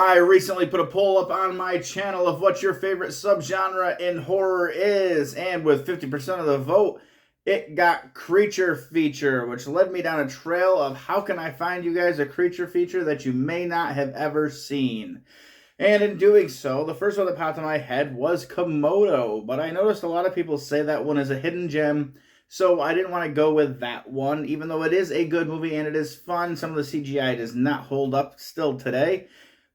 I recently put a poll up on my channel of what your favorite subgenre in horror is, and with 50% of the vote, it got creature feature, which led me down a trail of how can I find you guys a creature feature that you may not have ever seen. And in doing so, the first one that popped in my head was Komodo, but I noticed a lot of people say that one is a hidden gem, so I didn't want to go with that one, even though it is a good movie and it is fun. Some of the CGI does not hold up still today,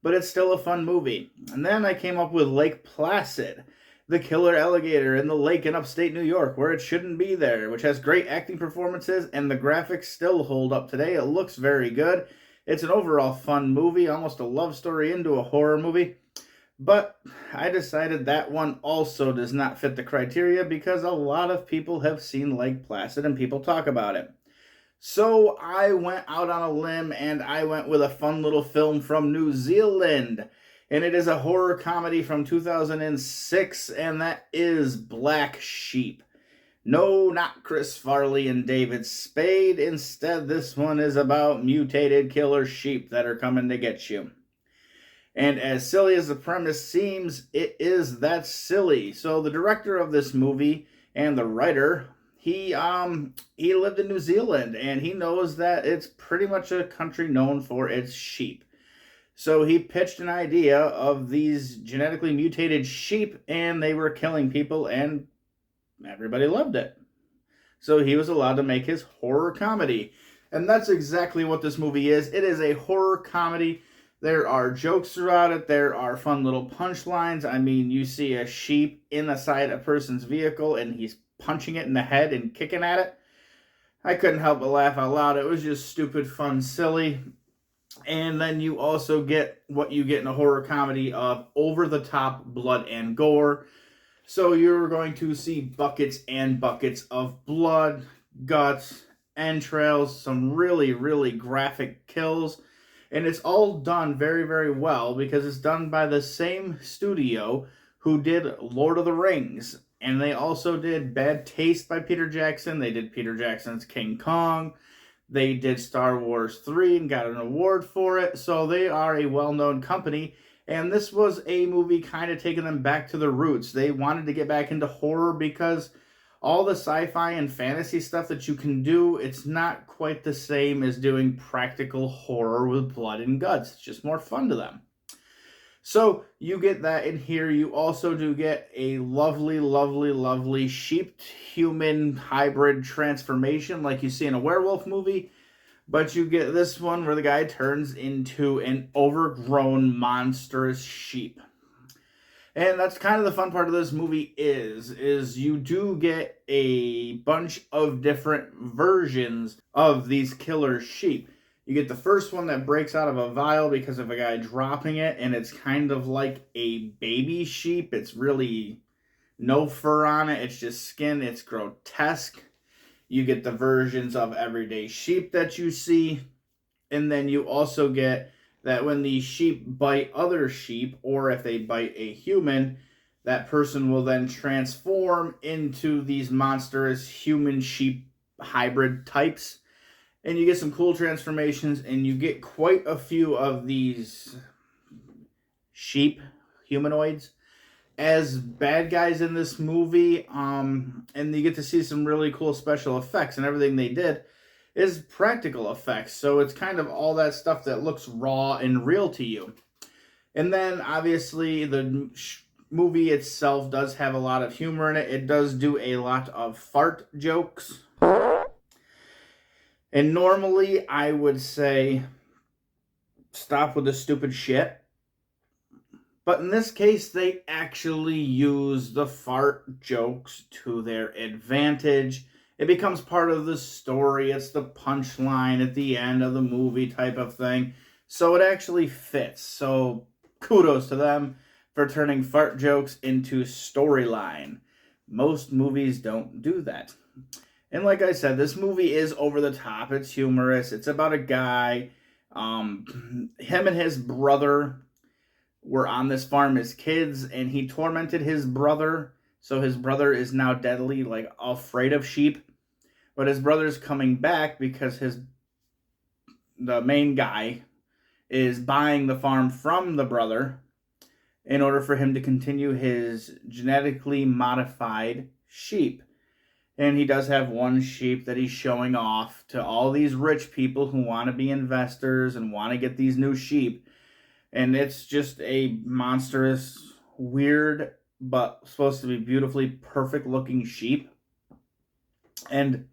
but it's still a fun movie. And then I came up with Lake Placid, the killer alligator in the lake in upstate New York, where it shouldn't be there, which has great acting performances, and the graphics still hold up today. It looks very good. It's an overall fun movie, almost a love story into a horror movie. But I decided that one also does not fit the criteria because a lot of people have seen Lake Placid and people talk about it. So I went out on a limb and I went with a fun little film from New Zealand. And it is a horror comedy from 2006, and that is Black Sheep. No, not Chris Farley and David Spade. Instead, this one is about mutated killer sheep that are coming to get you. And as silly as the premise seems, it is that silly. So the director of this movie and the writer, he lived in New Zealand, and he knows that it's pretty much a country known for its sheep. So he pitched an idea of these genetically mutated sheep, and they were killing people, and everybody loved it. So he was allowed to make his horror comedy. And that's exactly what this movie is. It is a horror comedy. There are jokes throughout it. There are fun little punchlines. I mean, you see a sheep inside a person's vehicle, and he's punching it in the head and kicking at it. I couldn't help but laugh out loud. It was just stupid, fun, silly. And then you also get what you get in a horror comedy of over-the-top blood and gore. So you're going to see buckets and buckets of blood, guts, entrails, some really, really graphic kills. And it's all done very, very well because it's done by the same studio who did Lord of the Rings. And they also did Bad Taste by Peter Jackson. They did Peter Jackson's King Kong. They did Star Wars 3 and got an award for it. So they are a well-known company. And this was a movie kind of taking them back to the roots. They wanted to get back into horror because all the sci-fi and fantasy stuff that you can do, it's not quite the same as doing practical horror with blood and guts. It's just more fun to them. So you get that in here. You also do get a lovely, lovely, lovely sheep-human hybrid transformation like you see in a werewolf movie. But you get this one where the guy turns into an overgrown, monstrous sheep. And that's kind of the fun part of this movie is you do get a bunch of different versions of these killer sheep. You get the first one that breaks out of a vial because of a guy dropping it, and it's kind of like a baby sheep. It's really no fur on it. It's just skin. It's grotesque. You get the versions of everyday sheep that you see. And then you also get that when these sheep bite other sheep, or if they bite a human, that person will then transform into these monstrous human-sheep hybrid types. And you get some cool transformations, and you get quite a few of these sheep humanoids as bad guys in this movie, and you get to see some really cool special effects, and everything they did is practical effects, so it's kind of all that stuff that looks raw and real to you. And then, obviously, the movie itself does have a lot of humor in it. It does do a lot of fart jokes. And normally, I would say, stop with the stupid shit. But in this case, they actually use the fart jokes to their advantage. It becomes part of the story. It's the punchline at the end of the movie type of thing. So it actually fits. So kudos to them for turning fart jokes into storyline. Most movies don't do that. And like I said, this movie is over the top. It's humorous. It's about a guy. Him and his brother were on this farm as kids, and he tormented his brother. So his brother is now deadly, like, afraid of sheep. But his brother's coming back because the main guy is buying the farm from the brother in order for him to continue his genetically modified sheep. And he does have one sheep that he's showing off to all these rich people who want to be investors and want to get these new sheep. And it's just a monstrous, weird, but supposed to be beautifully perfect looking sheep. And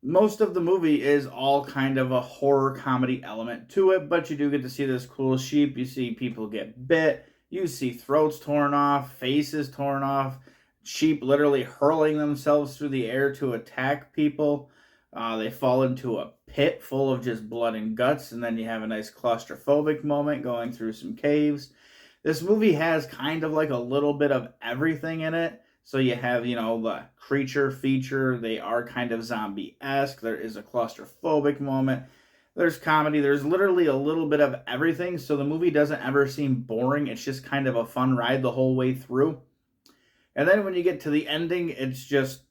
most of the movie is all kind of a horror comedy element to it, but you do get to see this cool sheep. You see people get bit. You see throats torn off, faces torn off, sheep literally hurling themselves through the air to attack people. They fall into a pit full of just blood and guts, and then you have a nice claustrophobic moment going through some caves. This movie has kind of like a little bit of everything in it. So you have, the creature feature. They are kind of zombie-esque. There is a claustrophobic moment. There's comedy. There's literally a little bit of everything. So the movie doesn't ever seem boring. It's just kind of a fun ride the whole way through. And then when you get to the ending, it's just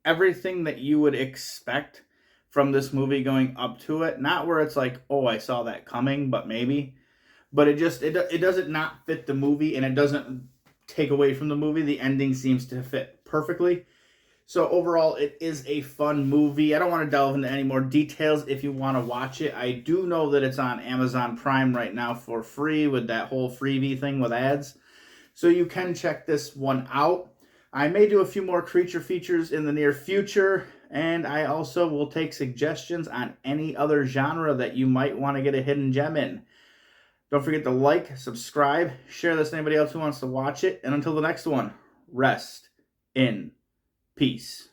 everything that you would expect from this movie going up to it. Not where it's like, oh, I saw that coming, but maybe. But it doesn't not fit the movie, and it doesn't take away from the movie. The ending seems to fit perfectly. So overall, it is a fun movie. I don't want to delve into any more details if you want to watch it. I do know that it's on Amazon Prime right now for free with that whole freebie thing with ads. So you can check this one out. I may do a few more creature features in the near future, and I also will take suggestions on any other genre that you might want to get a hidden gem in. Don't forget to like, subscribe, share this to anybody else who wants to watch it. And until the next one, rest in peace.